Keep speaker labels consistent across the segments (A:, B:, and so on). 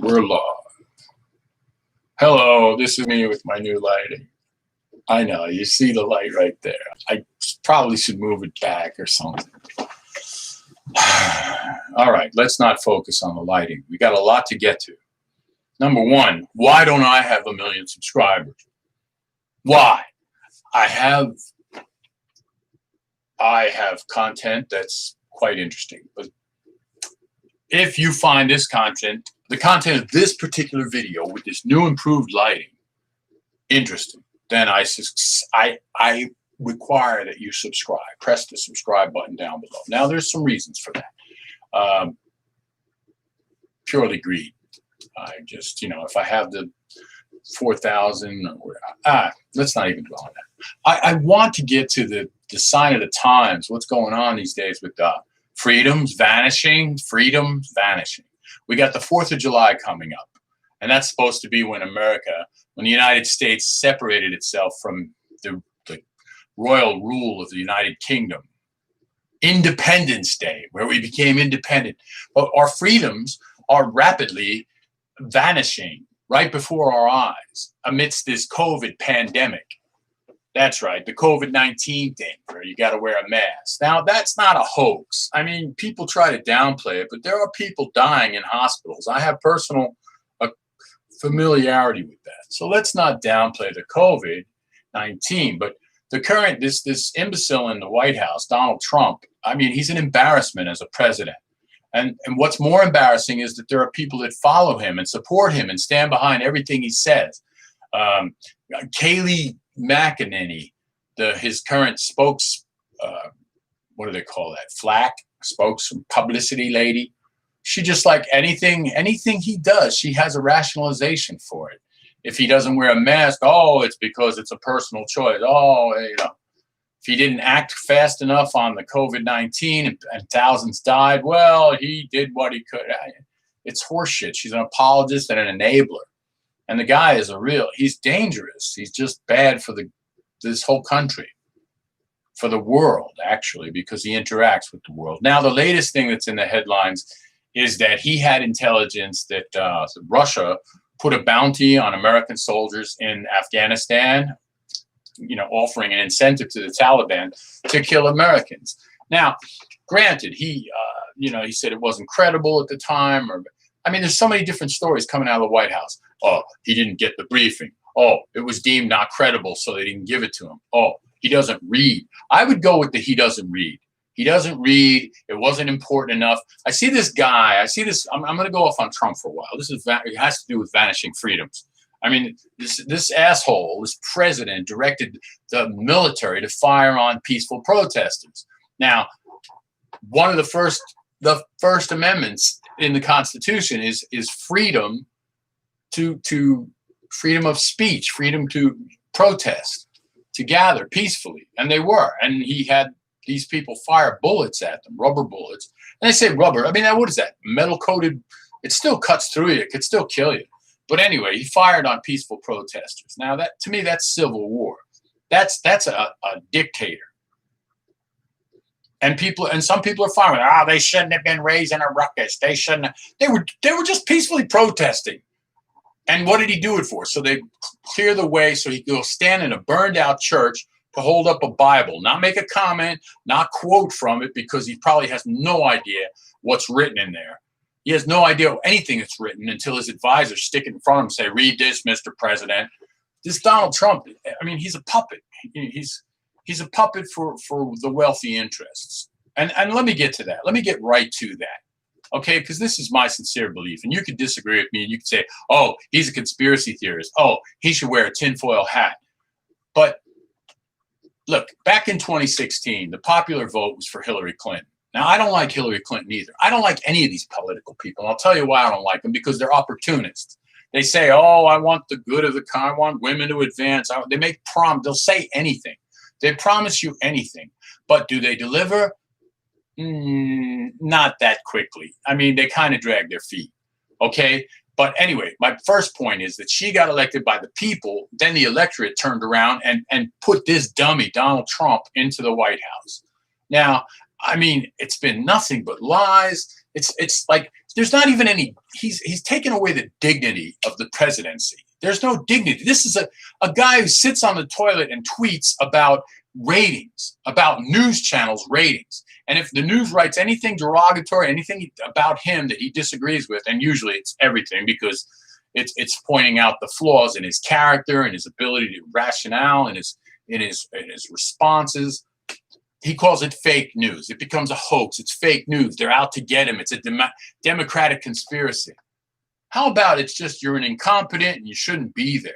A: We're live. Hello, this is me with my new lighting. I know, you see the light right there. I probably should move it back or something. All right, let's not focus on the lighting. We got a lot to get to. Number one, why don't I have 1 million subscribers? Why? I have content that's quite interesting. But if you find this content, the content of this particular video with this new improved lighting interesting, then I require that you subscribe. Press the subscribe button down below. Now, there's some reasons for that. Purely greed. I just, if I have the 4,000, let's not even dwell on that. I want to get to the sign of the times, what's going on these days with freedoms vanishing. We got the 4th of July coming up, and that's supposed to be when the United States separated itself from the royal rule of the United Kingdom. Independence Day, where we became independent. But our freedoms are rapidly vanishing right before our eyes amidst this COVID pandemic. That's right, the COVID-19 thing, where you got to wear a mask. Now, that's not a hoax. I mean, people try to downplay it, but there are people dying in hospitals. I have personal familiarity with that. So let's not downplay the COVID-19. But the current, this imbecile in the White House, Donald Trump, I mean, he's an embarrassment as a president. And what's more embarrassing is that there are people that follow him and support him and stand behind everything he says. Kayleigh McEnany, his current what do they call that? Flack, publicity lady. She just like anything he does, she has a rationalization for it. If he doesn't wear a mask, it's because it's a personal choice. If he didn't act fast enough on the COVID-19 and thousands died, well, he did what he could. It's horseshit. She's an apologist and an enabler. And the guy is he's dangerous. He's just bad for this whole country, for the world, actually, because he interacts with the world. Now, the latest thing that's in the headlines is that he had intelligence that Russia put a bounty on American soldiers in Afghanistan, offering an incentive to the Taliban to kill Americans. Now, granted, he said it wasn't credible at the time. There's so many different stories coming out of the White House. Oh, he didn't get the briefing. Oh, it was deemed not credible, so they didn't give it to him. Oh, he doesn't read. I would go with he doesn't read. He doesn't read. It wasn't important enough. I see this guy. I'm going to go off on Trump for a while. It has to do with vanishing freedoms. This asshole, this president, directed the military to fire on peaceful protesters. Now, one of the first amendments in the Constitution is freedom to freedom of speech, freedom to protest, to gather peacefully, and they were. And he had these people fire bullets at them, rubber bullets. And they say rubber. What is that? Metal coated. It still cuts through you. It could still kill you. But anyway, he fired on peaceful protesters. Now, that to me, that's civil war. That's a dictator. And some people are firing. They shouldn't have been raising a ruckus. They shouldn't have. They were just peacefully protesting. And what did he do it for? So they clear the way so he could go stand in a burned out church to hold up a Bible, not make a comment, not quote from it, because he probably has no idea what's written in there. He has no idea anything that's written until his advisors stick it in front of him and say, read this, Mr. President. This Donald Trump, he's a puppet. He's a puppet for the wealthy interests. And let me get to that. Let me get right to that. Okay, because this is my sincere belief. And you could disagree with me and you could say, he's a conspiracy theorist. He should wear a tinfoil hat. But look, back in 2016, the popular vote was for Hillary Clinton. Now, I don't like Hillary Clinton either. I don't like any of these political people. And I'll tell you why I don't like them, because they're opportunists. They say, I want the good of the country. I want women to advance. They make they'll say anything. They promise you anything. But do they deliver? Not that quickly. They kind of drag their feet. Okay? But anyway, my first point is that she got elected by the people. Then the electorate turned around and put this dummy, Donald Trump, into the White House. Now, it's been nothing but lies. It's like there's not even any, he's taken away the dignity of the presidency. There's no dignity. This is a guy who sits on the toilet and tweets about ratings, about news channels ratings. And if the news writes anything derogatory, anything about him that he disagrees with, and usually it's everything, because it's pointing out the flaws in his character and his ability to rationale and his responses. He calls it fake news. It becomes a hoax. It's fake news. They're out to get him. It's a democratic conspiracy. How about it's just you're an incompetent and you shouldn't be there?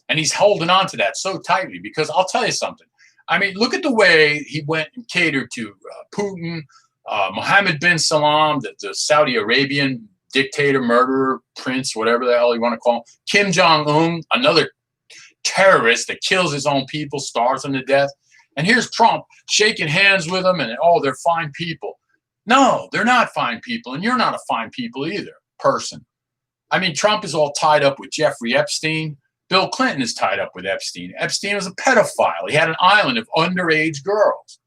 A: And he's holding on to that so tightly, because I'll tell you something. I mean, look at the way he went and catered to Putin, Mohammed bin Salman, the Saudi Arabian dictator, murderer, prince, whatever the hell you want to call him, Kim Jong-un, another terrorist that kills his own people, starves them to death. And here's Trump shaking hands with them and, oh, they're fine people. No, they're not fine people. And you're not a fine people either, person. I mean, Trump is all tied up with Jeffrey Epstein. Bill Clinton is tied up with Epstein. Epstein was a pedophile. He had an island of underage girls.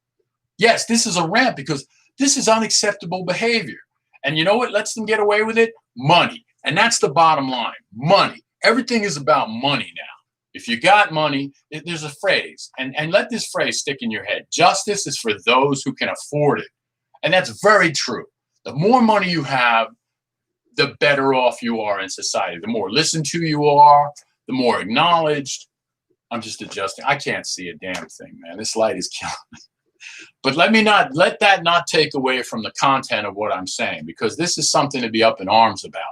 A: Yes, this is a rant because this is unacceptable behavior. And you know what lets them get away with it? Money. And that's the bottom line. Money. Everything is about money now. If you got money, there's a phrase, and let this phrase stick in your head. Justice is for those who can afford it. And that's very true. The more money you have, the better off you are in society. The more listened to you are, the more acknowledged. I'm just adjusting. I can't see a damn thing, man. This light is killing me. But let that not take away from the content of what I'm saying, because this is something to be up in arms about.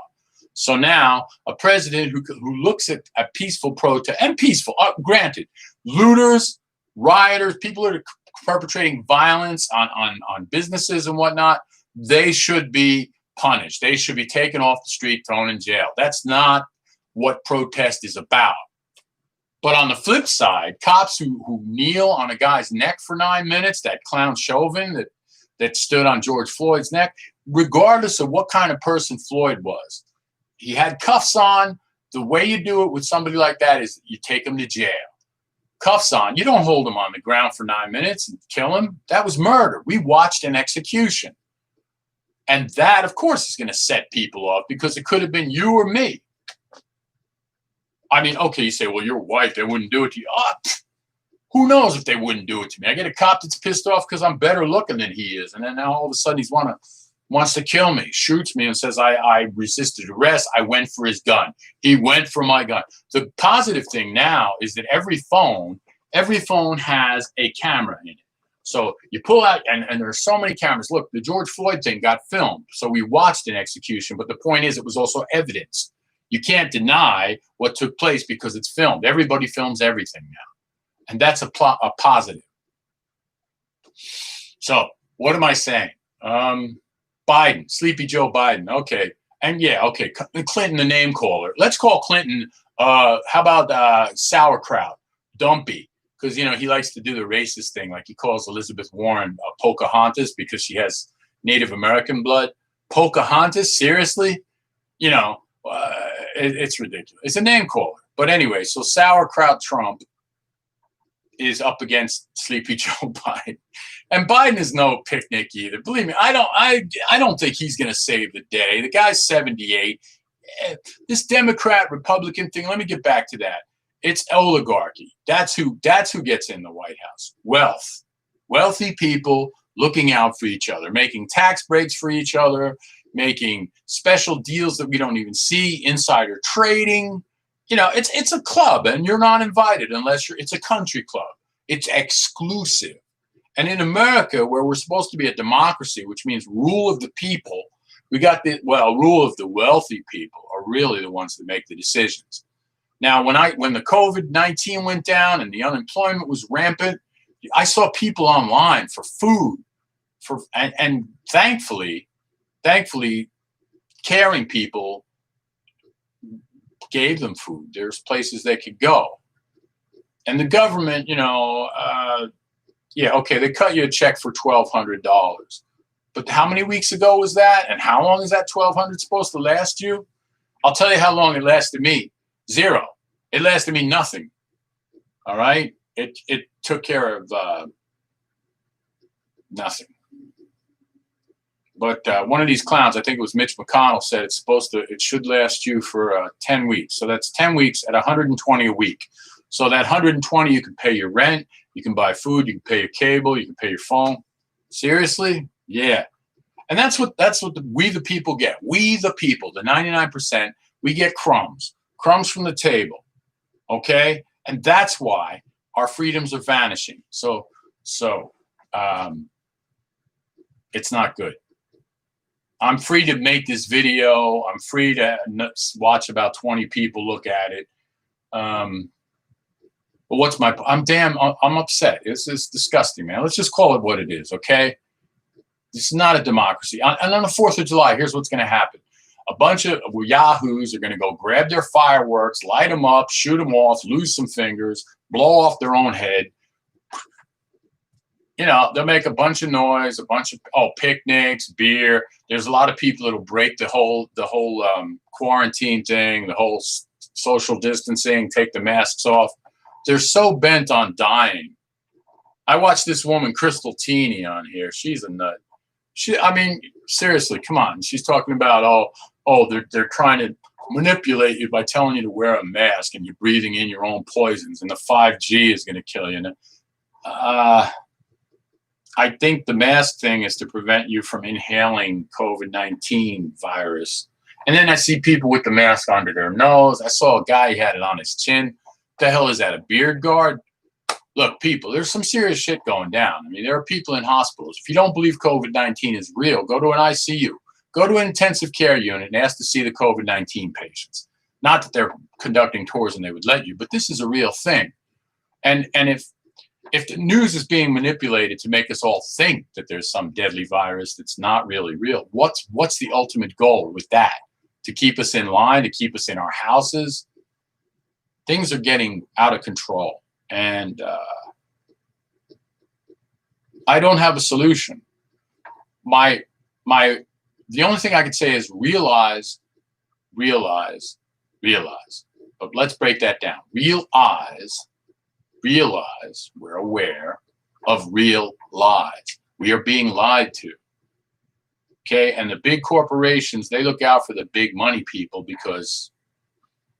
A: So now a president who looks at a peaceful protest, and peaceful, granted, looters, rioters, people that are perpetrating violence on businesses and whatnot, they should be punished. They should be taken off the street, thrown in jail. That's not what protest is about. But on the flip side, cops who kneel on a guy's neck for 9 minutes, that clown Chauvin that stood on George Floyd's neck, regardless of what kind of person Floyd was, he had cuffs on. The way you do it with somebody like that is you take him to jail. Cuffs on. You don't hold him on the ground for 9 minutes and kill him. That was murder. We watched an execution. And that, of course, is going to set people off, because it could have been you or me. I mean, okay, you say, well, you're white. They wouldn't do it to you. Who knows if they wouldn't do it to me? I get a cop that's pissed off because I'm better looking than he is. And then now all of a sudden he wants to kill me, shoots me and says, I resisted arrest. I went for his gun. He went for my gun. The positive thing now is that every phone has a camera in it. So you pull out, and there are so many cameras. Look, the George Floyd thing got filmed. So we watched an execution, but the point is it was also evidence. You can't deny what took place because it's filmed. Everybody films everything now. And that's a positive. So what am I saying? Biden, Sleepy Joe Biden. Okay. And yeah, okay. Clinton, the name caller. Let's call Clinton, how about sauerkraut, dumpy? Because, you know, he likes to do the racist thing. Like he calls Elizabeth Warren Pocahontas because she has Native American blood. Pocahontas? Seriously? You know, it's ridiculous. It's a name caller. But anyway, so sauerkraut Trump is up against Sleepy Joe Biden. And Biden is no picnic either. Believe me, I don't think he's going to save the day. The guy's 78. This Democrat-Republican thing, let me get back to that. It's oligarchy. That's who gets in the White House. Wealth. Wealthy people looking out for each other, making tax breaks for each other, making special deals that we don't even see, insider trading. You know, it's a club, and you're not invited unless it's a country club. It's exclusive. And in America, where we're supposed to be a democracy, which means rule of the people, we got rule of the wealthy people are really the ones that make the decisions. Now, when the COVID-19 went down and the unemployment was rampant, I saw people online for food, and thankfully, caring people gave them food. There's places they could go. And the government, you know, they cut you a check for $1,200. But how many weeks ago was that? And how long is that $1,200 supposed to last you? I'll tell you how long it lasted me. 0. It lasted me nothing. All right? It took care of nothing. But one of these clowns, I think it was Mitch McConnell, said it should last you for 10 weeks. So that's 10 weeks at 120 a week. So that 120, you can pay your rent, you can buy food, you can pay your cable, you can pay your phone. Seriously? Yeah. And that's what we the people get. We the people, the 99%, we get crumbs from the table. Okay? And that's why our freedoms are vanishing. So it's not good. I'm free to make this video. I'm free to watch about 20 people look at it. But what's I'm upset. It's disgusting, man. Let's just call it what it is, okay? This is not a democracy. And on the 4th of July, here's what's going to happen. A bunch of yahoos are going to go grab their fireworks, light them up, shoot them off, lose some fingers, blow off their own head. You know, they'll make a bunch of noise, a bunch of picnics, beer. There's a lot of people that'll break the whole quarantine thing, the whole social distancing, take the masks off. They're so bent on dying. I watched this woman, Crystal Teeney, on here. She's a nut. I mean, seriously, come on. She's talking about they're trying to manipulate you by telling you to wear a mask and you're breathing in your own poisons and the 5G is going to kill you. I think the mask thing is to prevent you from inhaling COVID-19 virus. And then I see people with the mask under their nose. I saw a guy, he had it on his chin. What the hell is that, a beard guard? Look, people, there's some serious shit going down. I mean, there are people in hospitals. If you don't believe COVID-19 is real, go to an ICU. Go to an intensive care unit and ask to see the COVID-19 patients. Not that they're conducting tours and they would let you, but this is a real thing. And if the news is being manipulated to make us all think that there's some deadly virus that's not really real, what's the ultimate goal with that? To keep us in line, to keep us in our houses? Things are getting out of control. And I don't have a solution. The only thing I could say is realize. But let's break that down. Realize we're aware of real lies. We are being lied to. Okay, and the big corporations, they look out for the big money people because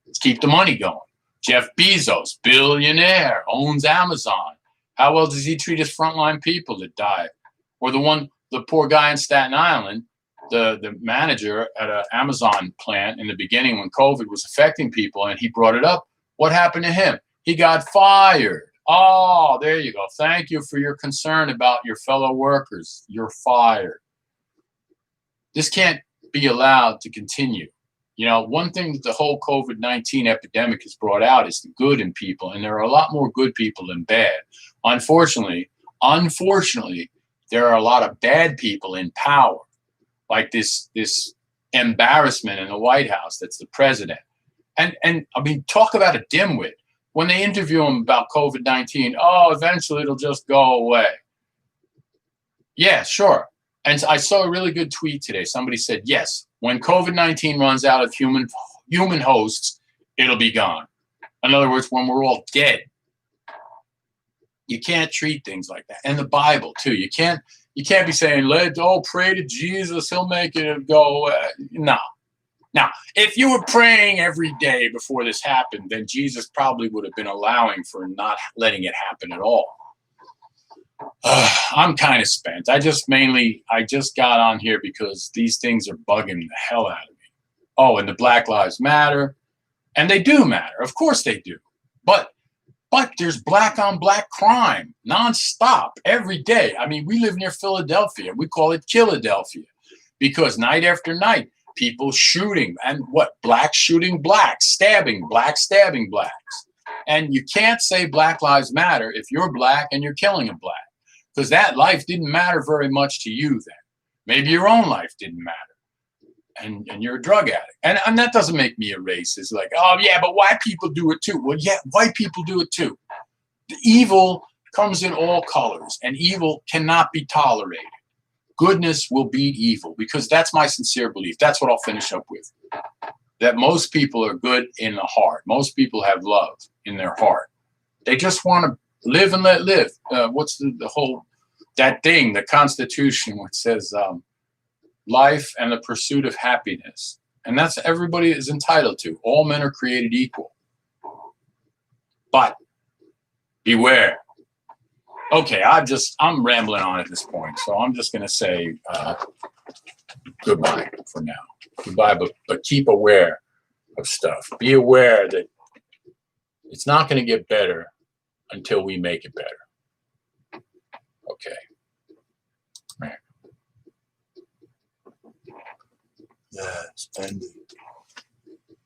A: let's keep the money going. Jeff Bezos, billionaire, owns Amazon. How well does he treat his frontline people that die? Or the poor guy in Staten Island, the manager at an Amazon plant in the beginning when COVID was affecting people and he brought it up. What happened to him? He got fired. Oh, there you go. Thank you for your concern about your fellow workers. You're fired. This can't be allowed to continue. You know, one thing that the whole COVID-19 epidemic has brought out is the good in people, and there are a lot more good people than bad. Unfortunately, there are a lot of bad people in power, like this embarrassment in the White House that's the president. And I mean, talk about a dimwit. When they interview him about COVID-19, eventually it'll just go away. Yeah, sure. And I saw a really good tweet today. Somebody said, yes, when COVID-19 runs out of human hosts, it'll be gone. In other words, when we're all dead. You can't treat things like that. And the Bible, too. You can't be saying, pray to Jesus, he'll make it go away. No. Now, if you were praying every day before this happened, then Jesus probably would have been allowing for not letting it happen at all. I'm kind of spent. I just got on here because these things are bugging the hell out of me. Oh, and the Black Lives Matter. And they do matter. Of course they do. But there's black on black crime nonstop every day. I mean, we live near Philadelphia. We call it Killadelphia because night after night, people shooting and blacks shooting blacks, stabbing blacks. And you can't say Black Lives Matter if you're black and you're killing a black. Because that life didn't matter very much to you then. Maybe your own life didn't matter. And you're a drug addict. And that doesn't make me a racist. Like, oh, yeah, but white people do it too. Well, yeah, white people do it too. The evil comes in all colors, and evil cannot be tolerated. Goodness will beat evil, because that's my sincere belief. That's what I'll finish up with. That most people are good in the heart. Most people have love in their heart. They just want to live and let live. What's the whole, that thing, the Constitution, which says life and the pursuit of happiness. And that's everybody is entitled to. All men are created equal. But beware. Okay, I'm rambling on at this point, so I'm just going to say goodbye for now. Goodbye, but keep aware of stuff. Be aware that it's not going to get better until we make it better. Okay. Man. Yeah, it's ended.